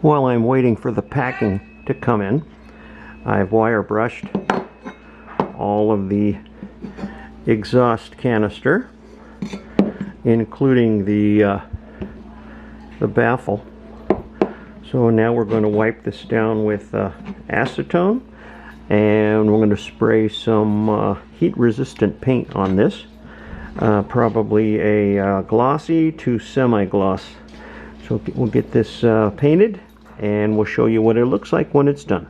While I'm waiting for the packing to come in, I've wire brushed all of the exhaust canister, including the baffle. So now we're going to wipe this down with acetone, and we're going to spray some heat resistant paint on this, probably a glossy to semi-gloss. So we'll get this painted, and we'll show you what it looks like when it's done.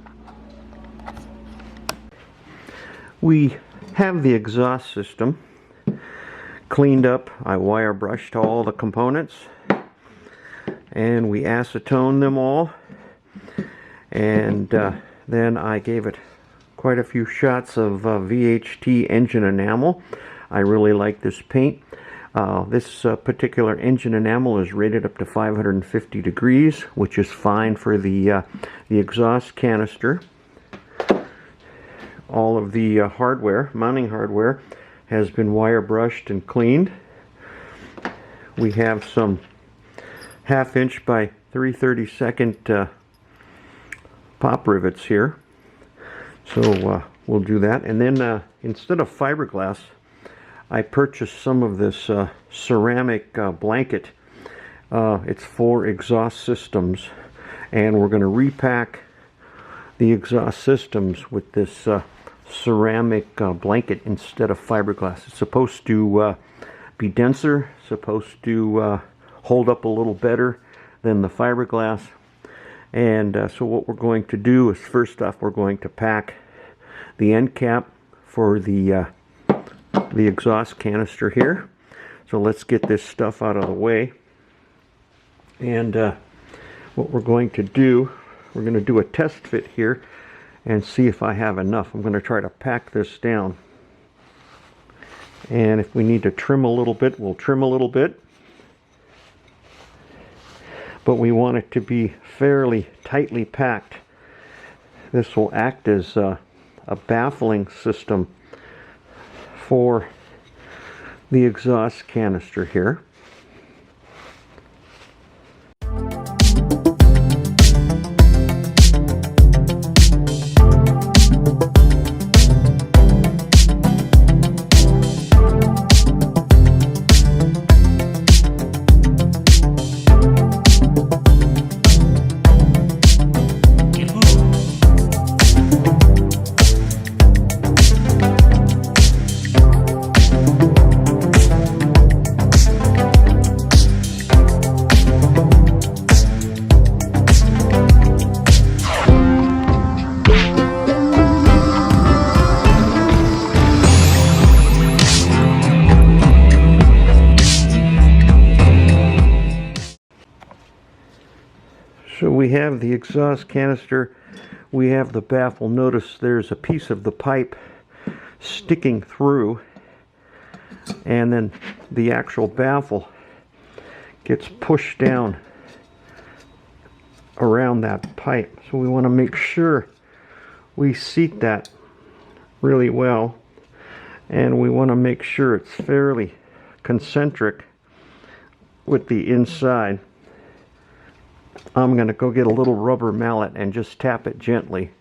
We have the exhaust system cleaned up. I wire brushed all the components, and we acetone them all, and then I gave it quite a few shots of VHT engine enamel. I really like this paint. This particular engine enamel is rated up to 550 degrees, which is fine for the exhaust canister. All of the hardware, mounting hardware, has been wire brushed and cleaned. We have some 1/2" by 3/32 pop rivets here, so we'll do that. And then instead of fiberglass, I purchased some of this ceramic blanket. It's for exhaust systems, and we're going to repack the exhaust systems with this ceramic blanket instead of fiberglass. It's supposed to be denser, supposed to hold up a little better than the fiberglass. And so what we're going to do is, first off, we're going to pack the end cap for the exhaust canister here. So let's get this stuff out of the way. And what we're going to do, we're going to do a test fit here and see if I have enough. I'm going to try to pack this down. And if we need to trim a little bit, we'll trim a little bit. But we want it to be fairly tightly packed. This will act as a baffling system for the exhaust canister here. So we have the exhaust canister, we have the baffle. Notice there's a piece of the pipe sticking through, and then the actual baffle gets pushed down around that pipe. So we want to make sure we seat that really well, and we want to make sure it's fairly concentric with the inside. I'm going to go get a little rubber mallet and just tap it gently.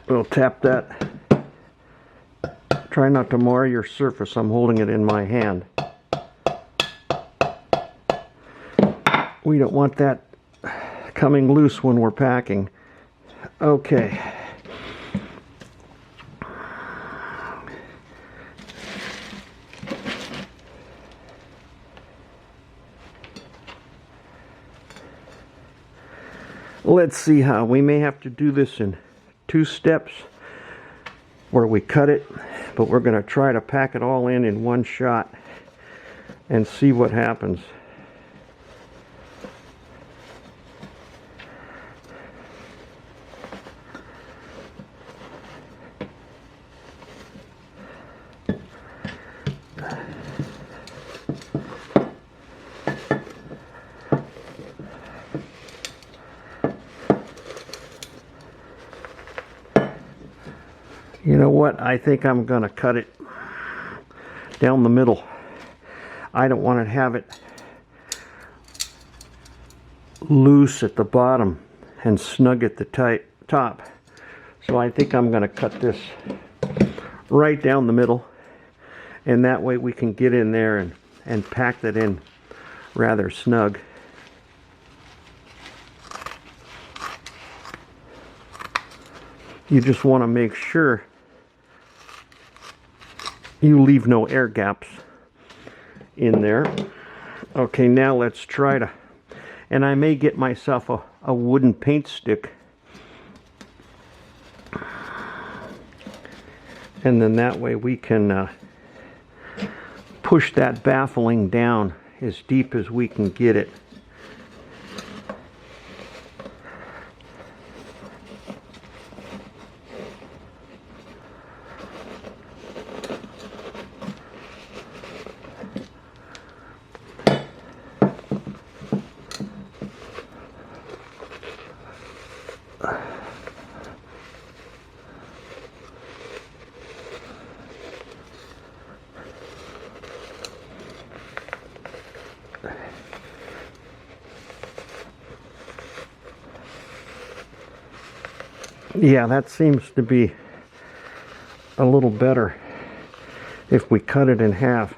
We'll tap that. Try not to mar your surface. I'm holding it in my hand. We don't want that coming loose when we're packing. Okay. Let's see how. We may have to do this in 2 steps where we cut it, but we're going to try to pack it all in one shot and see what happens. You know what? I think I'm going to cut it down the middle. I don't want to have it loose at the bottom and snug at the top. So I think I'm going to cut this right down the middle, and that way we can get in there and pack that in rather snug. You just want to make sure you leave no air gaps in there. Okay, now let's try to, and I may get myself a wooden paint stick, and then that way we can push that baffling down as deep as we can get it. Yeah, that seems to be a little better. If we cut it in half,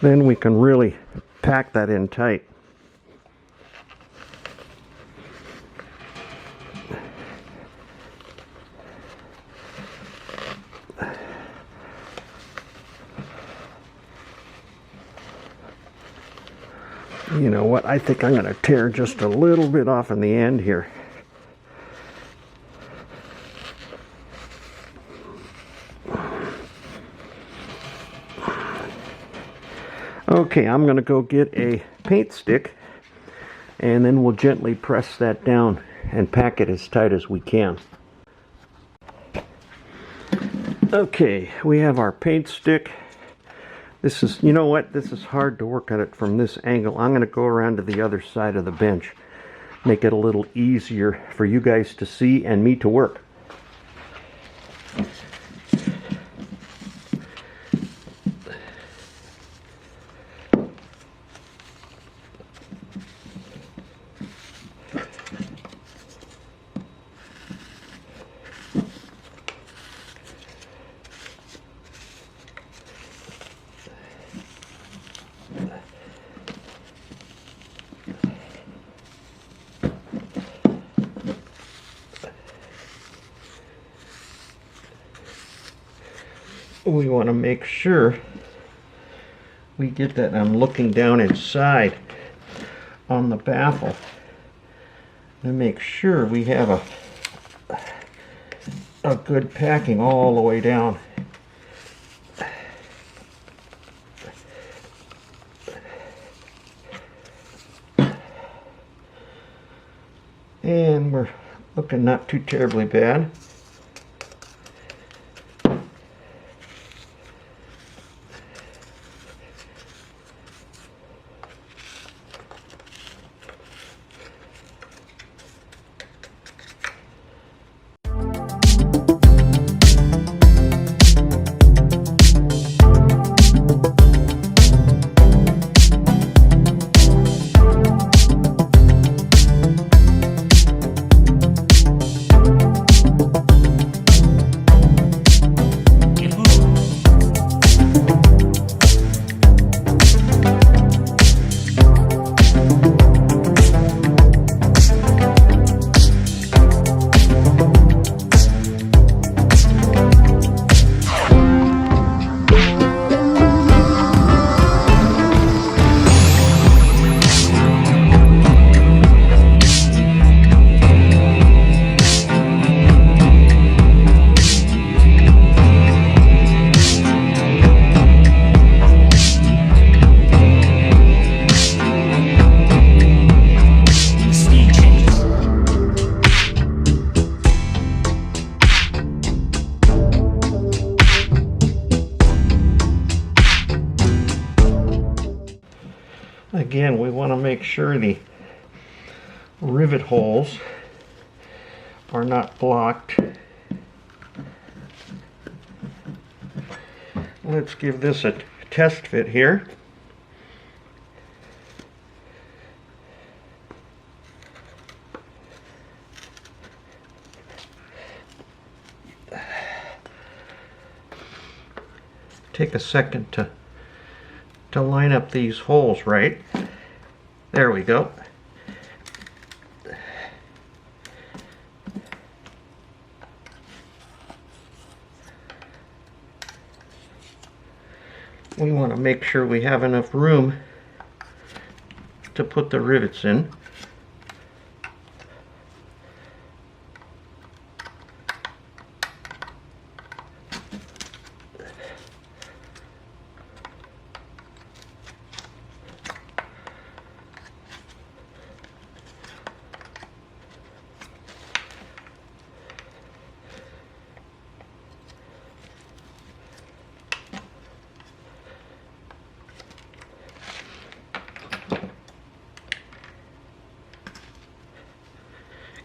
then we can really pack that in tight. You know what, I think I'm going to tear just a little bit off in the end here. Okay, I'm going to go get a paint stick, and then we'll gently press that down and pack it as tight as we can. Okay, we have our paint stick. This is, you know what, this is hard to work at it from this angle. I'm going to go around to the other side of the bench, make it a little easier for you guys to see and me to work. We want to make sure we get that. I'm looking down inside on the baffle to make sure we have a good packing all the way down. And we're looking not too terribly bad. Again, we want to make sure the rivet holes are not blocked. Let's give this a test fit here. Take a second to line up these holes right. There we go. We want to make sure we have enough room to put the rivets in.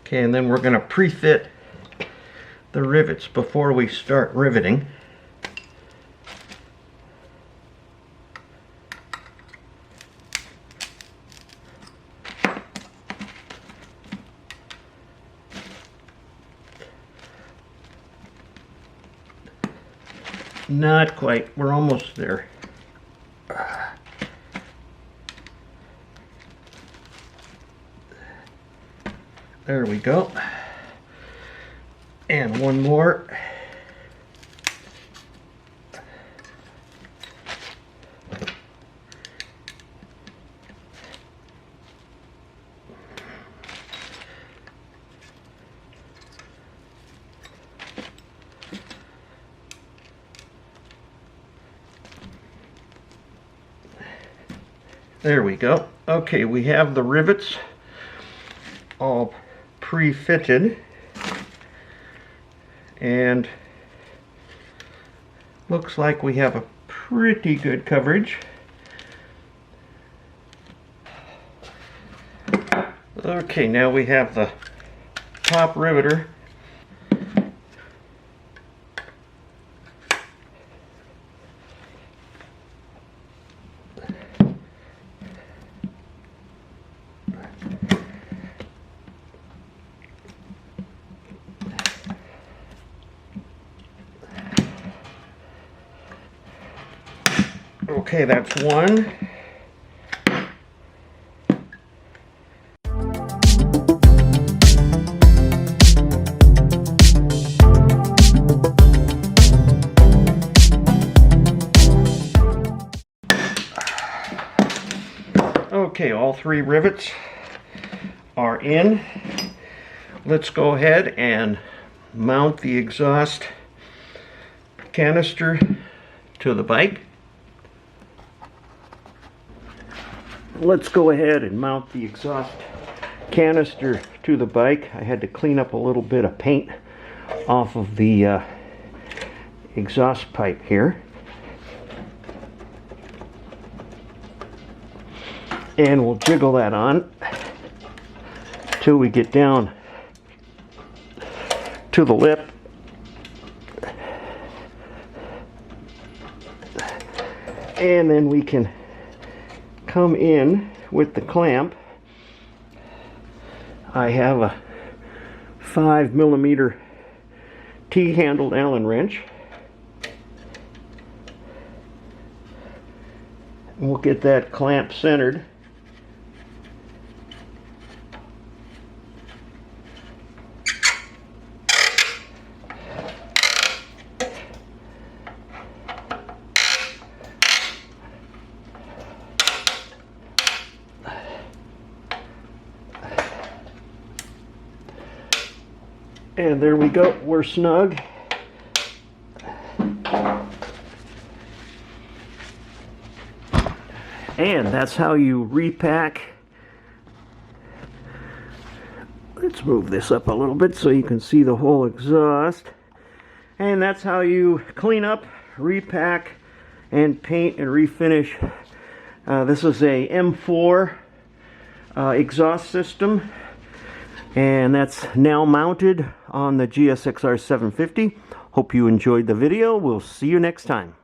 Okay, and then we're going to pre-fit the rivets before we start riveting. Not quite, we're almost there. There we go. And one more. There we go. Okay, we have the rivets all pre-fitted, and looks like we have a pretty good coverage. Okay, now we have the top riveter. Okay, that's one. Okay, all three rivets are in. Let's go ahead and mount the exhaust canister to the bike. Let's go ahead and mount the exhaust canister to the bike. I had to clean up a little bit of paint off of the exhaust pipe here. And we'll jiggle that on till we get down to the lip. And then we can come in with the clamp. I have a 5mm T-handled Allen wrench. And we'll get that clamp centered. And there we go, we're snug. And that's how you repack. Let's move this up a little bit so you can see the whole exhaust. And that's how you clean up, repack, and paint and refinish. This is a M4 exhaust system. And that's now mounted on the GSXR 750. Hope you enjoyed the video. We'll see you next time.